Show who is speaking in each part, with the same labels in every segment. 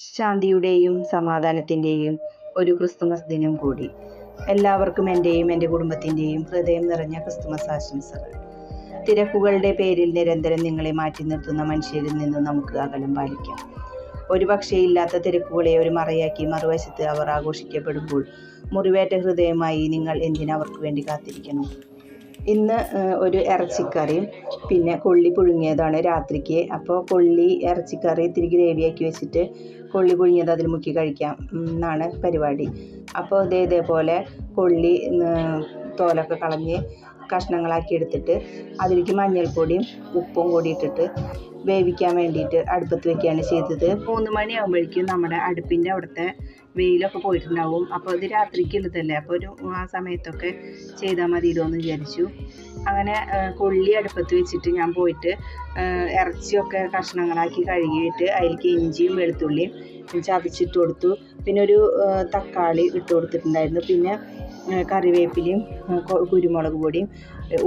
Speaker 1: ശാന്തിയുടെയും സമാധാനത്തിൻ്റെയും ഒരു ക്രിസ്തുമസ് ദിനം കൂടി. എല്ലാവർക്കും എൻ്റെയും എൻ്റെ കുടുംബത്തിൻ്റെയും ഹൃദയം നിറഞ്ഞ ക്രിസ്തുമസ് ആശംസകൾ. തിരക്കുകളുടെ പേരിൽ നിരന്തരം നിങ്ങളെ മാറ്റി നിർത്തുന്ന മനുഷ്യരിൽ നിന്നും നമുക്ക് അകലം പാലിക്കാം. ഒരു പക്ഷേ ഇല്ലാത്ത തിരക്കുകളെ ഒരു മറയാക്കി മറുവശത്ത് അവർ ആഘോഷിക്കപ്പെടുമ്പോൾ മുറിവേറ്റ ഹൃദയമായി നിങ്ങൾ എന്തിനവർക്ക് വേണ്ടി കാത്തിരിക്കണം? ഇന്ന് ഒരു ഇറച്ചിക്കറിയും പിന്നെ കൊള്ളി പുഴുങ്ങിയതാണ് രാത്രിക്ക്. അപ്പോൾ കൊള്ളി ഇറച്ചിക്കറി ഇത്തിരി ഗ്രേവിയാക്കി വെച്ചിട്ട് കൊള്ളി പുഴുങ്ങിയത് അതിൽ മുക്കി കഴിക്കാം എന്നാണ് പരിപാടി. അപ്പോൾ ഇതേപോലെ കൊള്ളി തോലൊക്കെ കളഞ്ഞ് കഷ്ണങ്ങളാക്കി എടുത്തിട്ട് അതിലേക്ക് മഞ്ഞൾപ്പൊടിയും ഉപ്പും കൂടി ഇട്ടിട്ട് വേവിക്കാൻ വേണ്ടിയിട്ട് അടുപ്പത്ത് വെക്കുകയാണ് ചെയ്തത്. 3 മണിയാകുമ്പോഴേക്കും നമ്മുടെ അടുപ്പിൻ്റെ അവിടുത്തെ വെയിലൊക്കെ പോയിട്ടുണ്ടാവും. അപ്പോൾ ഇത് രാത്രിക്കുള്ളതല്ലേ, അപ്പോൾ ആ സമയത്തൊക്കെ ചെയ്താൽ മതിയല്ലോ എന്ന് വിചാരിച്ചു. അങ്ങനെ കൊള്ളി അടുപ്പത്ത് വെച്ചിട്ട് ഞാൻ പോയിട്ട് ഇറച്ചിയൊക്കെ കഷ്ണങ്ങളാക്കി കഴുകിയിട്ട് അതിലേക്ക് ഇഞ്ചിയും വെളുത്തുള്ളിയും ചതച്ചിട്ട് കൊടുത്തു. പിന്നെ ഒരു തക്കാളി ഇട്ട് കൊടുത്തിട്ടുണ്ടായിരുന്നു. പിന്നെ കറിവേപ്പിലയും കുരുമുളക് പൊടിയും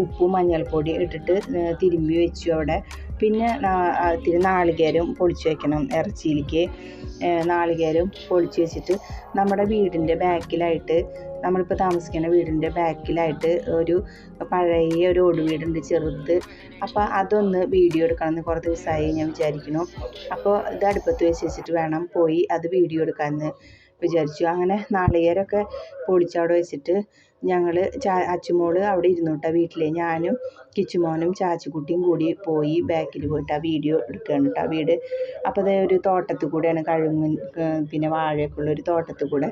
Speaker 1: ഉപ്പും മഞ്ഞൾപ്പൊടിയും ഇട്ടിട്ട് തിരുമ്പി വെച്ചു അവിടെ. പിന്നെ ഇത്തിരി നാളികേരം പൊളിച്ച് വെക്കണം ഇറച്ചിയിലേക്ക്. നാളികേരം പൊളിച്ച് വെച്ചിട്ട് നമ്മുടെ വീടിൻ്റെ ബാക്കിലായിട്ട്, നമ്മളിപ്പോൾ താമസിക്കുന്ന വീടിൻ്റെ ബാക്കിലായിട്ട് ഒരു പഴയ ഒരു ഓട് വീടുണ്ട് ചെറുത്. അപ്പോൾ അതൊന്ന് വീഡിയോ എടുക്കണമെന്ന് കുറേ ദിവസമായി ഞാൻ വിചാരിക്കുന്നു. അപ്പോൾ ഇത് അടുപ്പത്ത് വെച്ചിട്ട് വേണം പോയി അത് വീഡിയോ എടുക്കാമെന്ന് വിചാരിച്ചു. അങ്ങനെ നാളികേരമൊക്കെ പൊളിച്ചവിടെ വെച്ചിട്ട് ഞങ്ങൾ അച്ചുമോള് അവിടെ ഇരുന്നു കേട്ടോ വീട്ടിൽ. ഞാനും കിച്ചുമോനും ചാച്ചിക്കുട്ടിയും കൂടി പോയി ബാക്കിൽ പോയിട്ട് ആ വീഡിയോ എടുക്കുകയാണ് കേട്ടോ വീട്. അപ്പോൾ അതേ ഒരു തോട്ടത്തിൽ കൂടെയാണ്, കഴുങ്ങും പിന്നെ വാഴയൊക്കെ ഉള്ള ഒരു തോട്ടത്തിൽ കൂടെ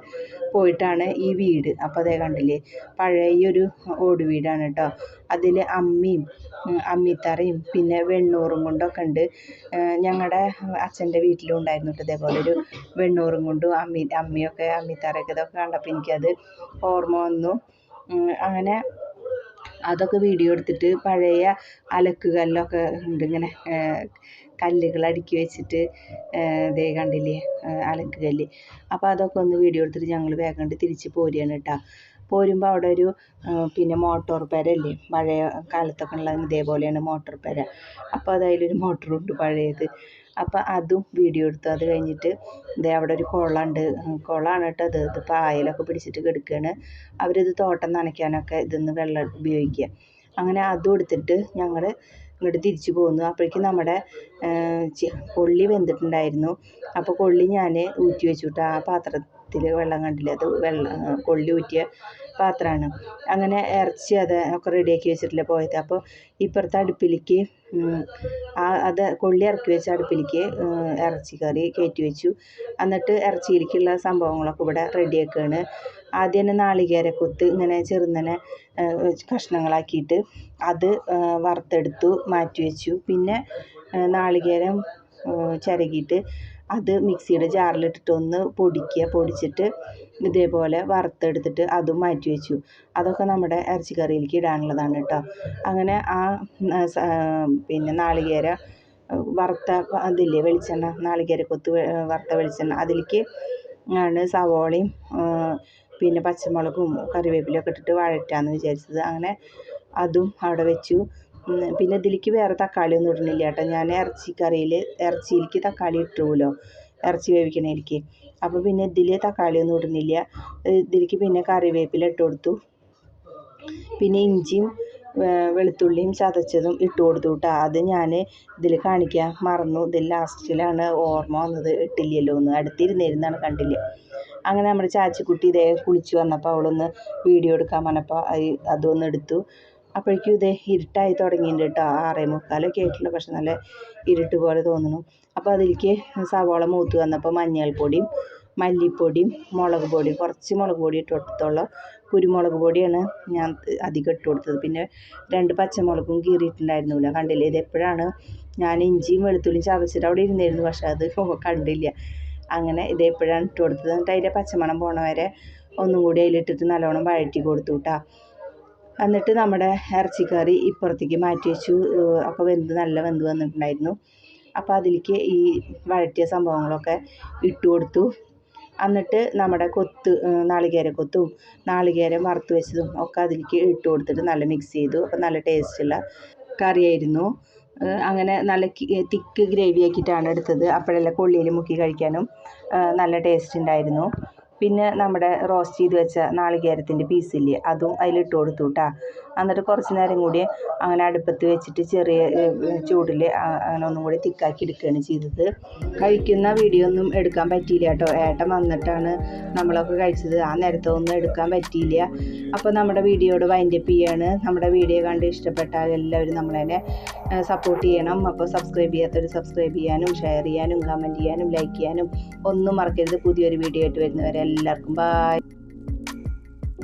Speaker 1: പോയിട്ടാണ് ഈ വീട്. അപ്പോൾ അതേ കണ്ടില്ലേ, പഴയൊരു ഓട് വീടാണ് കേട്ടോ. അതിൽ അമ്മിയും അമ്മിത്തറയും പിന്നെ വെണ്ണൂറും കൊണ്ടൊക്കെ ഉണ്ട്. ഞങ്ങളുടെ അച്ഛൻ്റെ വീട്ടിലും ഉണ്ടായിരുന്നു കേട്ടോ ഇതേപോലെ ഒരു വെണ്ണൂറും കൊണ്ടും അമ്മിയൊക്കെ അമ്മിത്തറയൊക്കെ. ഇതൊക്കെ കണ്ടപ്പോൾ എനിക്കത് ഓർമ്മ വന്നു. അങ്ങനെ അതൊക്കെ വീഡിയോ എടുത്തിട്ട് പഴയ അലക്കുകല്ലൊക്കെ ഉണ്ട്, ഇങ്ങനെ കല്ലുകൾ അടുക്കി വെച്ചിട്ട് ദേ കണ്ടില്ലേ അലക്കുകല്ല്. അപ്പോൾ അതൊക്കെ ഒന്ന് വീഡിയോ എടുത്തിട്ട് ഞങ്ങൾ വേഗം കൊണ്ട് തിരിച്ച് പോരുകയാണ് കേട്ടോ. പോരുമ്പോൾ അവിടെ ഒരു പിന്നെ മോട്ടോർ പെരല്ലേ, പഴയ കാലത്തൊക്കെ ഉള്ള ഇതേപോലെയാണ് മോട്ടോർ പെര. അപ്പോൾ അതിലൊരു മോട്ടറുണ്ട് പഴയത്. അപ്പോൾ അതും വീഡിയോ എടുത്തു. അത് കഴിഞ്ഞിട്ട് ഇതേ അവിടെ ഒരു കുളമുണ്ട്, കുളമാണ് കേട്ടോ ഇത്. ഇതിപ്പോൾ ആയലൊക്കെ പിടിച്ചിട്ട് കിടക്കുകയാണ്. അവരിത് തോട്ടം നനയ്ക്കാനൊക്കെ ഇതിന്ന് വെള്ളം ഉപയോഗിക്കുക. അങ്ങനെ അതും എടുത്തിട്ട് ഞങ്ങൾ ഇങ്ങോട്ട് തിരിച്ചു പോകുന്നു. അപ്പോഴേക്കും നമ്മുടെ കൊള്ളി വെന്തിട്ടുണ്ടായിരുന്നു. അപ്പോൾ കൊള്ളി ഞാൻ ഊറ്റി വെച്ചു കേട്ടോ. ആ പാത്രത്തിൽ വെള്ളം കണ്ടില്ലേ, അത് കൊള്ളി ഊറ്റിയ പാത്രമാണ്. അങ്ങനെ ഇറച്ചി ഒക്കെ റെഡിയാക്കി വെച്ചിട്ടില്ല പോയത്. അപ്പോൾ ഇപ്പുറത്തെ അടുപ്പിലേക്ക് അത് കൊള്ളി ഇറക്കി വെച്ച അടുപ്പിലേക്ക് ഇറച്ചിക്കറി കയറ്റി വെച്ചു. എന്നിട്ട് ഇറച്ചിയിലേക്കുള്ള സംഭവങ്ങളൊക്കെ ഇവിടെ റെഡിയാക്കുകയാണ്. ആദ്യം തന്നെ നാളികേരക്കൊത്ത് ഇങ്ങനെ ചെറുങ്ങനെ കഷ്ണങ്ങളാക്കിയിട്ട് അത് വറുത്തെടുത്തു മാറ്റി വെച്ചു. പിന്നെ നാളികേരം ചിരകിയിട്ട് അത് മിക്സിയുടെ ജാറിലിട്ടിട്ട് ഒന്ന് പൊടിച്ചിട്ട് ഇതേപോലെ വറുത്തെടുത്തിട്ട് അതും മാറ്റി വെച്ചു. അതൊക്കെ നമ്മുടെ ഇറച്ചിക്കറിയിലേക്ക് ഇടാനുള്ളതാണ് കേട്ടോ. അങ്ങനെ ആ പിന്നെ നാളികേര വറുത്ത അതില്ലേ വെളിച്ചെണ്ണ, നാളികേരക്കൊത്ത് വറുത്ത വെളിച്ചെണ്ണ, അതിലേക്ക് ആണ് സവോളയും പിന്നെ പച്ചമുളകും കറിവേപ്പിലൊക്കെ ഇട്ടിട്ട് വഴറ്റാമെന്ന് വിചാരിച്ചത്. അങ്ങനെ അതും അവിടെ വെച്ചു. പിന്നെ ഇതിലേക്ക് വേറെ തക്കാളി ഒന്നും ഇടുന്നില്ല കേട്ടോ. ഞാൻ ഇറച്ചിയിലേക്ക് തക്കാളി ഇട്ടുമല്ലോ ഇറച്ചി വേവിക്കണേലേക്ക്. അപ്പോൾ പിന്നെ ഇതിൽ തക്കാളി ഒന്നും ഇടുന്നില്ല. ഇതിലേക്ക് പിന്നെ കറിവേപ്പില ഇട്ട് കൊടുത്തു. പിന്നെ ഇഞ്ചിയും വെളുത്തുള്ളിയും ചതച്ചതും ഇട്ട് കൊടുത്തു കേട്ടോ. അത് ഞാൻ ഇതിൽ കാണിക്കാൻ മറന്നു. ഇതിൽ ലാസ്റ്റിലാണ് ഓർമ്മ വന്നത്, ഇട്ടില്ലല്ലോ എന്ന്. അടുത്തിരുന്നിരുന്നാണ് കണ്ടില്ല. അങ്ങനെ നമ്മുടെ ചാച്ചിക്കുട്ടി ഇതേ കുളിച്ച് വന്നപ്പോൾ അവളൊന്ന് വീഡിയോ എടുക്കാൻ പറഞ്ഞപ്പോൾ അതൊന്ന് എടുത്തു. അപ്പോഴേക്കും ഇതേ ഇരുട്ടായി തുടങ്ങിയിട്ടുണ്ട് കേട്ടോ. 6:45 ആയിട്ടുള്ള, പക്ഷെ നല്ല ഇരുട്ട് പോലെ തോന്നുന്നു. അപ്പോൾ അതിലേക്ക് സവോള മൂത്ത് വന്നപ്പോൾ മഞ്ഞൾപ്പൊടിയും മല്ലിപ്പൊടിയും മുളക് പൊടിയും, കുറച്ച് മുളക് പൊടി ഇട്ട് കൊടുത്തോളൂ. കുരുമുളക് പൊടിയാണ് ഞാൻ അധികം ഇട്ട് കൊടുത്തത്. പിന്നെ 2 പച്ചമുളകും കീറിയിട്ടുണ്ടായിരുന്നില്ല, കണ്ടില്ലേ. ഇതെപ്പോഴാണ് ഞാൻ ഇഞ്ചിയും വെളുത്തുള്ളിയും ചതച്ചിട്ട് അവിടെ ഇരുന്നിരുന്നു, പക്ഷെ അത് കണ്ടില്ല. അങ്ങനെ ഇതെപ്പോഴാണ് ഇട്ട് കൊടുത്തത്. എന്നിട്ട് അതിൻ്റെ പച്ചമണം പോണ വരെ ഒന്നും കൂടി അതിലിട്ടിട്ട് നല്ലോണം വഴറ്റി കൊടുത്തു കേട്ടോ. എന്നിട്ട് നമ്മുടെ ഇറച്ചിക്കറി ഇപ്പുറത്തേക്ക് മാറ്റി വെച്ചു. അപ്പോൾ നല്ല വെന്ത് വന്നിട്ടുണ്ടായിരുന്നു. അപ്പോൾ അതിലേക്ക് ഈ വഴറ്റിയ സംഭവങ്ങളൊക്കെ ഇട്ട് കൊടുത്തു. എന്നിട്ട് നമ്മുടെ നാളികേരക്കൊത്തും നാളികേരം വറുത്ത് വെച്ചതും ഒക്കെ അതിലേക്ക് ഇട്ട് കൊടുത്തിട്ട് നല്ല മിക്സ് ചെയ്തു. അപ്പോൾ നല്ല ടേസ്റ്റുള്ള കറിയായിരുന്നു. അങ്ങനെ നല്ല തിക്ക് ഗ്രേവി ആക്കിയിട്ടാണ് എടുത്തത്. അപ്പോഴെല്ലാം കൊള്ളിയിൽ മുക്കി കഴിക്കാനും നല്ല ടേസ്റ്റ് ഉണ്ടായിരുന്നു. പിന്നെ നമ്മുടെ റോസ്റ്റ് ചെയ്ത് വെച്ച നാളികേരത്തിൻ്റെ പീസില്ലേ, അതും അതിലിട്ട് കൊടുത്തു കേട്ടോ. എന്നിട്ട് കുറച്ച് നേരം കൂടി അങ്ങനെ അടുപ്പത്ത് വെച്ചിട്ട് ചെറിയ ചൂടിൽ അങ്ങനെ ഒന്നും കൂടി തിക്കാക്കി എടുക്കുകയാണ് ചെയ്തത്. കഴിക്കുന്ന വീഡിയോ ഒന്നും എടുക്കാൻ പറ്റിയില്ല കേട്ടോ. ഏട്ടൻ വന്നിട്ടാണ് നമ്മളൊക്കെ കഴിച്ചത്. ആ നേരത്തെ ഒന്നും എടുക്കാൻ പറ്റിയില്ല. അപ്പോൾ നമ്മുടെ വീഡിയോയോട് വൈൻഡപ്പ് ചെയ്യാണ്. നമ്മുടെ വീഡിയോ കണ്ട് ഇഷ്ടപ്പെട്ടാൽ എല്ലാവരും നമ്മളതിനെ സപ്പോർട്ട് ചെയ്യണം. അപ്പോൾ സബ്സ്ക്രൈബ് ചെയ്യാത്തവർ സബ്സ്ക്രൈബ് ചെയ്യാനും ഷെയർ ചെയ്യാനും കമൻറ്റ് ചെയ്യാനും ലൈക്ക് ചെയ്യാനും ഒന്നും മറക്കരുത്. പുതിയൊരു വീഡിയോ ആയിട്ട് വരുന്നവരെ എല്ലാവർക്കും ബൈ.